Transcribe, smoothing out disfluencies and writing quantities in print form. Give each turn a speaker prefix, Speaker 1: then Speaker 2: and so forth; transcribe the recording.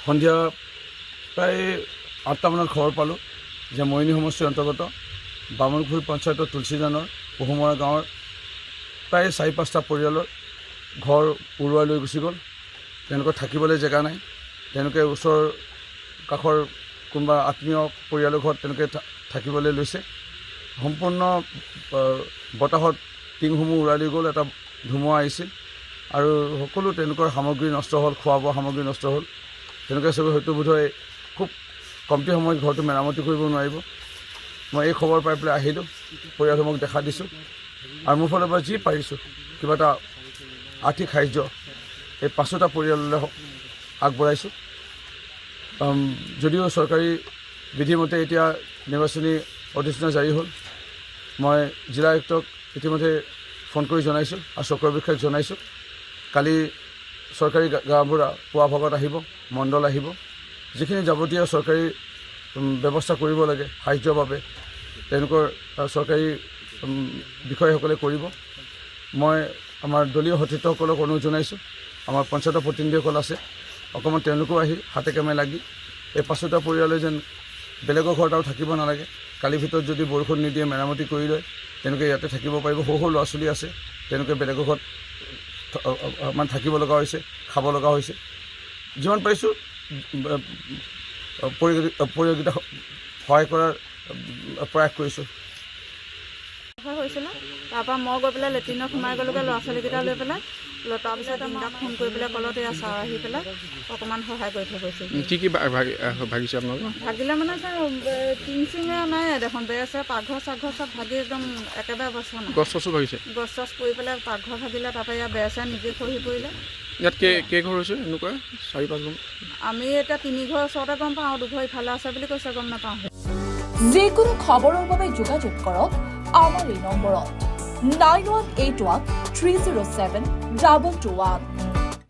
Speaker 1: সন্ধিয়া প্ৰায় 8টামানত খবৰ পালোঁ যে মৰিনী সমষ্টিৰ অন্তৰ্গত বামুণপুৰ পঞ্চায়তৰ তুলসীজানৰ পহুমৰা গাঁৱৰ প্ৰায় 4-5টা পৰিয়ালৰ ঘৰ উৰুৱাই লৈ গুচি গ'ল। তেওঁলোকৰ থাকিবলৈ জেগা নাই। তেওঁলোকে ওচৰ কাষৰ কোনোবা আত্মীয় পৰিয়ালৰ ঘৰত তেওঁলোকে থাকিবলৈ লৈছে। সম্পূৰ্ণ বতাহত টিংসমূহ উৰাই লৈ গ'ল। এটা ধুমুহা আহিছিল আৰু সকলো তেওঁলোকৰ সামগ্ৰী নষ্ট হ'ল, খোৱা বোৱা সামগ্ৰী নষ্ট হ'ল। তেওঁলোকে চবে হয়তো বোধহয় খুব কমটি সময়ত ঘৰটো মেৰামতি কৰিব নোৱাৰিব। মই এই খবৰ পাই পেলাই আহিলোঁ, পৰিয়ালসমূহক দেখা দিছোঁ আৰু মোৰ ফালৰ পৰা যি পাৰিছোঁ কিবা এটা আৰ্থিক সাহাৰ্য এই 5টা পৰিয়াললৈ আগবঢ়াইছোঁ। যদিও চৰকাৰী বিধিমতে এতিয়া নিৰ্বাচনী অধিসূচনা জাৰি হ'ল, মই জিলা আয়ুক্তক ইতিমধ্যে ফোন কৰি জনাইছোঁ আৰু চক্ৰ বিষয়াক জনাইছোঁ। কালি চৰকাৰী গাঁওবুঢ়া পুৱা ভাগত আহিব, মণ্ডল আহিব, যিখিনি যাৱতীয় চৰকাৰী ব্যৱস্থা কৰিব লাগে সাহাৰ্যৰ বাবে তেওঁলোকৰ চৰকাৰী বিষয়াসকলে কৰিব। মই আমাৰ দলীয় সতীৰ্থসকলক অনুৰোধ জনাইছোঁ, আমাৰ পঞ্চায়তৰ প্ৰতিনিধিসকল আছে, অকণমান তেওঁলোকেও আহি হাতে কামে লাগি এই 5টা পৰিয়ালে যেন বেলেগৰ ঘৰত আৰু থাকিব নালাগে। কালিৰ ভিতৰত যদি বৰষুণ নিদিয়ে মেৰামতি কৰি লয় তেওঁলোকে ইয়াতে থাকিব পাৰিব। সৰু সৰু ল'ৰা ছোৱালী আছে, তেওঁলোকে বেলেগৰ ঘৰত মানে থাকিব লগা হৈছে, খাব লগা হৈছে। যিমান পাৰিছোঁ পৰিয়ালকেইটা সহায় কৰাৰ প্ৰয়াস কৰিছোঁ।
Speaker 2: হৈছিলে তাৰপৰা মই গৈ পেলাই লেট্ৰিনত সোমাই গ'লোগৈ ল'ৰা ছোৱালীকেইটা লৈ পেলাই। তাৰপিছত ইণ্ডাক ফোন কৰি পেলাই ক'লত এয়া ছাৰ আহি পেলাই অকণমান সহায় কৰি থৈ গৈছে।
Speaker 3: কি ভাগিছে আপোনালোকে?
Speaker 2: ভাগিলে মানে ছাৰ টিং চিঙে নাই দেখোন, বেৰ আছে, পাকঘৰ চাকঘৰ চব ভাগি একদম একেবাৰে অৱস্থা নাই।
Speaker 3: গছ চছো ভাগিছে? গছ
Speaker 2: চছ পৰি পেলাই পাকঘৰ ভাগিলে, তাৰপৰা ইয়াত বেৰ চেৰ নিজে খহি পৰিলে।
Speaker 3: ইয়াত কেইঘৰ হৈছে এনেকুৱা? 4-5
Speaker 2: আমি এতিয়া 3 ঘৰ ওচৰতে গম পাওঁ, 2 ঘৰ ইফালে আছে বুলি কৈছে, গম নাপাওঁ।
Speaker 4: যিকোনো খবৰৰ বাবে যোগাযোগ কৰক আমাৰ এই নম্বৰত 9181 307 221।